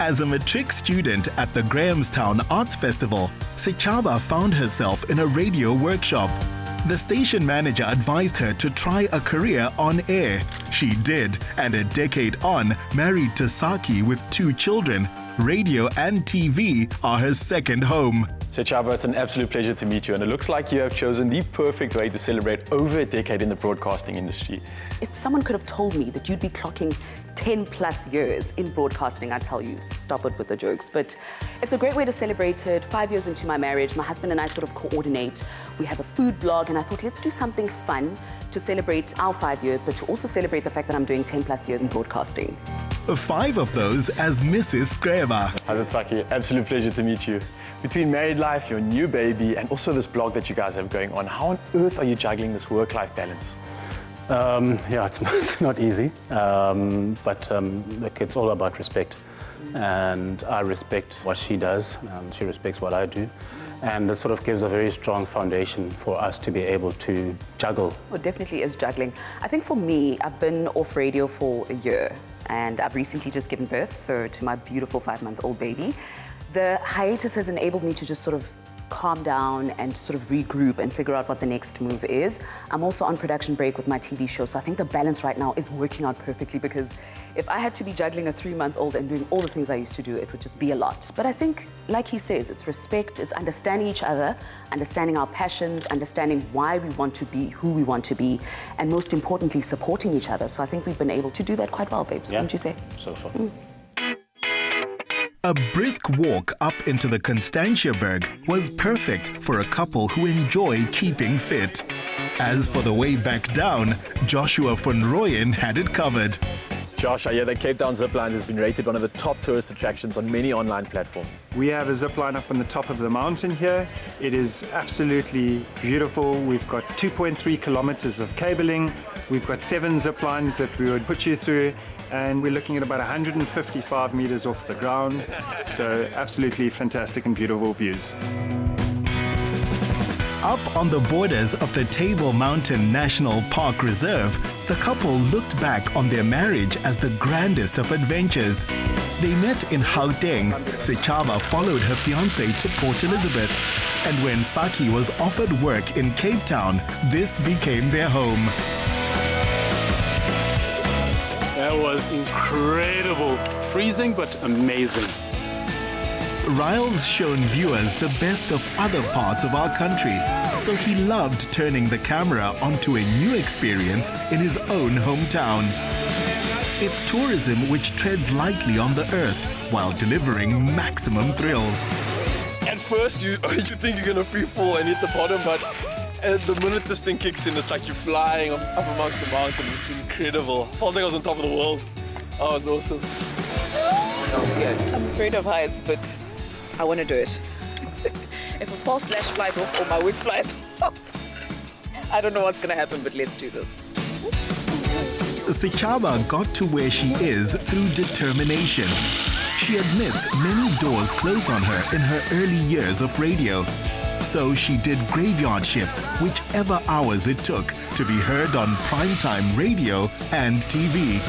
As a matric student at the Grahamstown Arts Festival, Sechaba found herself in a radio workshop. The station manager advised her to try a career on air. She did, and a decade on, married to Saki with 2 children. Radio and TV are her second home. Sechaba, it's an absolute pleasure to meet you, and it looks like you have chosen the perfect way to celebrate over a decade in the broadcasting industry. If someone could have told me that you'd be clocking 10 plus years in broadcasting, I'd tell you, stop it with the jokes. But it's a great way to celebrate it. 5 years into my marriage, my husband and I sort of coordinate. We have a food blog, and I thought, let's do something fun to celebrate our 5 years, but to also celebrate the fact that I'm doing 10 plus years in broadcasting. 5 of those as Mrs. Greva. Hi, Saki. Absolute pleasure to meet you. Between married life, your new baby, and also this blog that you guys have going on, how on earth are you juggling this work-life balance? Yeah, it's not easy, but look, it's all about respect. And I respect what she does, and she respects what I do. And that sort of gives a very strong foundation for us to be able to juggle. Well, definitely is juggling. I think for me, I've been off radio for a year, and I've recently just given birth, so to my beautiful 5-month-old baby. The hiatus has enabled me to just sort of calm down and sort of regroup and figure out what the next move is. I'm also on production break with my TV show, so I think the balance right now is working out perfectly, because if I had to be juggling a 3-month-old and doing all the things I used to do, it would just be a lot. But I think, like he says, it's respect, it's understanding each other, understanding our passions, understanding why we want to be who we want to be, and most importantly, supporting each other. So I think we've been able to do that quite well, babes, wouldn't you say? So far. A brisk walk up into the Constantiaberg was perfect for a couple who enjoy keeping fit. As for the way back down, Joshua van Rooyen had it covered. Josh, I hear that Cape Town zipline has been rated one of the top tourist attractions on many online platforms. We have a zipline up on the top of the mountain here. It is absolutely beautiful. We've got 2.3 kilometers of cabling. We've got 7 ziplines that we would put you through, and we're looking at about 155 meters off the ground. So absolutely fantastic and beautiful views. Up on the borders of the Table Mountain National Park Reserve, the couple looked back on their marriage as the grandest of adventures. They met in Gauteng. Sechaba followed her fiancé to Port Elizabeth. And when Saki was offered work in Cape Town, this became their home. That was incredible. Freezing, but amazing. Riles shown viewers the best of other parts of our country, so he loved turning the camera onto a new experience in his own hometown. It's tourism which treads lightly on the earth while delivering maximum thrills. At first, you think you're gonna free fall and hit the bottom, but the minute this thing kicks in, it's like you're flying up amongst the mountains. It's incredible. I felt like I was on top of the world. Oh, it's awesome. I'm afraid of heights, but I want to do it. If a false slash flies off or my wig flies off, I don't know what's going to happen, but let's do this. Sechaba got to where she is through determination. She admits many doors closed on her in her early years of radio. So she did graveyard shifts, whichever hours it took, to be heard on primetime radio and TV.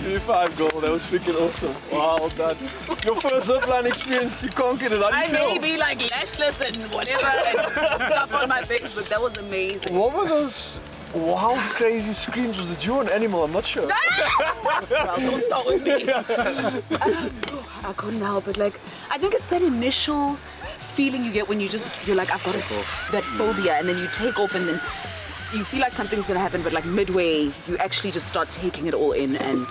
35 goal, that was freaking awesome. Wow, well done. Your first zipline experience, you conquered it. How do you feel? I may be like lashless and whatever and stuff on my face, but that was amazing. What were those wild, crazy screams? Was it you or an animal? I'm not sure. Well, don't start with me. I couldn't help it. Like, I think it's that initial feeling you get when you're like, I've got that phobia, and then you take off, and then you feel like something's gonna happen, but like midway, you actually just start taking it all in, and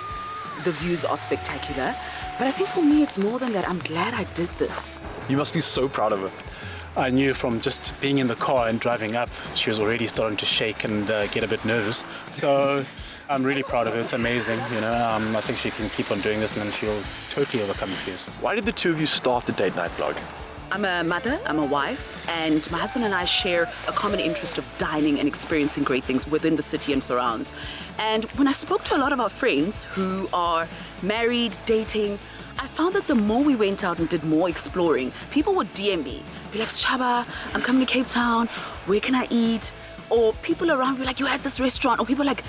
the views are spectacular. But I think for me, it's more than that. I'm glad I did this. You must be so proud of her. I knew from just being in the car and driving up, she was already starting to shake and get a bit nervous. So I'm really proud of her. It's amazing, you know. I think she can keep on doing this, and then she'll totally overcome the fears. Why did the two of you start the date night vlog? I'm a mother, I'm a wife, and my husband and I share a common interest of dining and experiencing great things within the city and surrounds. And when I spoke to a lot of our friends who are married, dating, I found that the more we went out and did more exploring, people would DM me, be like, Sechaba, I'm coming to Cape Town, where can I eat? Or people around be like, you at this restaurant, or people like,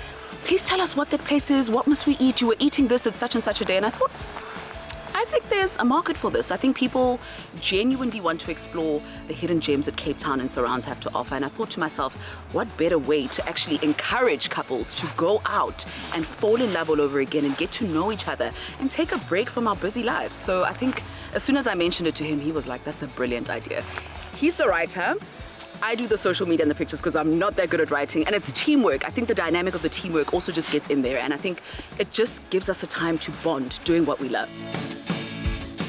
please tell us what that place is, what must we eat? You were eating this at such and such a day. And I thought, I think there's a market for this. I think people genuinely want to explore the hidden gems that Cape Town and surrounds have to offer. And I thought to myself, what better way to actually encourage couples to go out and fall in love all over again and get to know each other and take a break from our busy lives. So I think as soon as I mentioned it to him, he was like, that's a brilliant idea. He's the writer. I do the social media and the pictures because I'm not that good at writing, and it's teamwork. I think the dynamic of the teamwork also just gets in there, and I think it just gives us a time to bond doing what we love.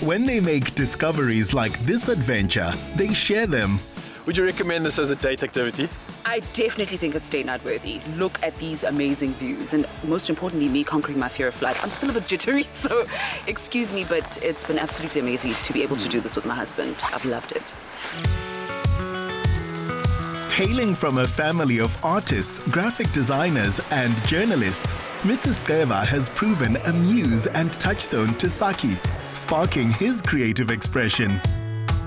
When they make discoveries like this adventure, they share them. Would you recommend this as a date activity? I definitely think it's date night worthy. Look at these amazing views, and most importantly, me conquering my fear of flights. I'm still a bit jittery, so excuse me, but it's been absolutely amazing to be able to do this with my husband. I've loved it. Hailing from a family of artists, graphic designers and journalists, Mrs. Sechaba has proven a muse and touchstone to Saki, sparking his creative expression.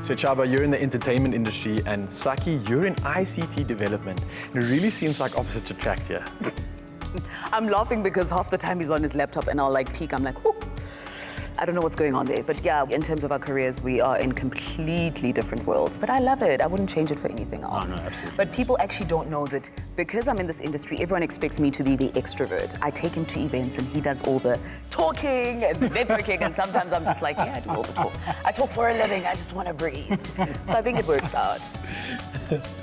Sechaba, you're in the entertainment industry, and Saki, you're in ICT development. And it really seems like opposites attract here. I'm laughing because half the time he's on his laptop and I'll like peek, I'm like, oh, I don't know what's going on there. But yeah, in terms of our careers, we are in completely different worlds. But I love it. I wouldn't change it for anything else. Oh, no, absolutely. But people actually don't know that because I'm in this industry, everyone expects me to be the extrovert. I take him to events and he does all the talking and the networking, and sometimes I'm just like, yeah, I do all the talk. I talk for a living, I just want to breathe. So I think it works out.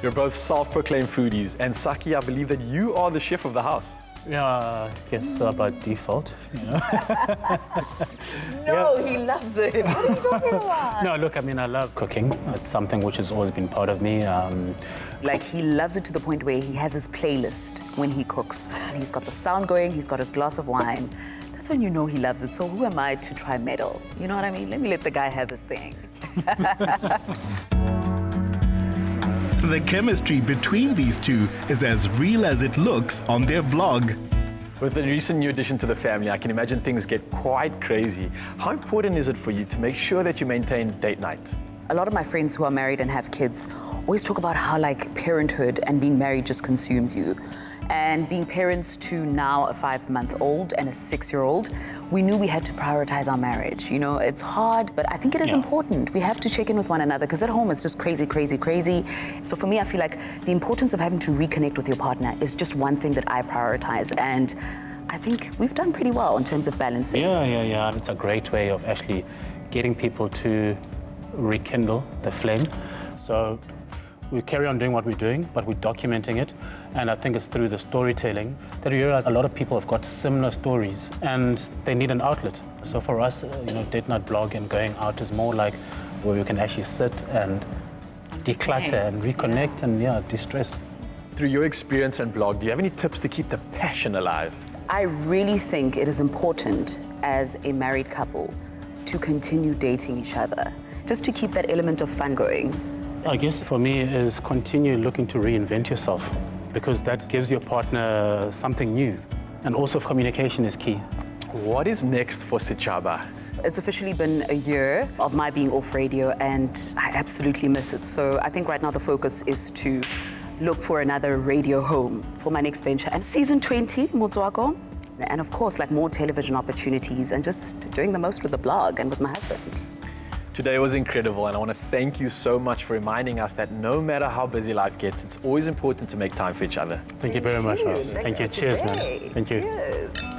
You're both self-proclaimed foodies, and Saki, I believe that you are the chef of the house. Yeah, I guess so by default, you know. No, he loves it. What are you talking about? No, look, I mean, I love cooking. It's something which has always been part of me. Like, he loves it to the point where he has his playlist when he cooks. He's got the sound going, he's got his glass of wine. That's when you know he loves it. So who am I to try meddle? You know what I mean? Let me let the guy have his thing. The chemistry between these two is as real as it looks on their blog. With the recent new addition to the family, I can imagine things get quite crazy. How important is it for you to make sure that you maintain date night? A lot of my friends who are married and have kids always talk about how like parenthood and being married just consumes you. And being parents to now a 5-month-old and a 6-year-old, we knew we had to prioritize our marriage. You know, it's hard, but I think it is important. We have to check in with one another because at home it's just crazy, crazy, crazy. So for me, I feel like the importance of having to reconnect with your partner is just one thing that I prioritize. And I think we've done pretty well in terms of balancing. Yeah. It's a great way of actually getting people to rekindle the flame. So we carry on doing what we're doing, but we're documenting it. And I think it's through the storytelling that we realize a lot of people have got similar stories and they need an outlet. So for us, you know, date night blog and going out is more like where we can actually sit and declutter and reconnect and de-stress. Through your experience and blog, do you have any tips to keep the passion alive? I really think it is important as a married couple to continue dating each other, just to keep that element of fun going. I guess for me is continue looking to reinvent yourself, because that gives your partner something new. And also communication is key. What is next for Sechaba? It's officially been a year of my being off radio and I absolutely miss it. So I think right now the focus is to look for another radio home for my next venture. And season 20, Motswako. And of course, like more television opportunities and just doing the most with the blog and with my husband. Today was incredible, and I want to thank you so much for reminding us that no matter how busy life gets, it's always important to make time for each other. Thank you very much, Ross. Thank you. Cheers, man. Thank you. Cheers.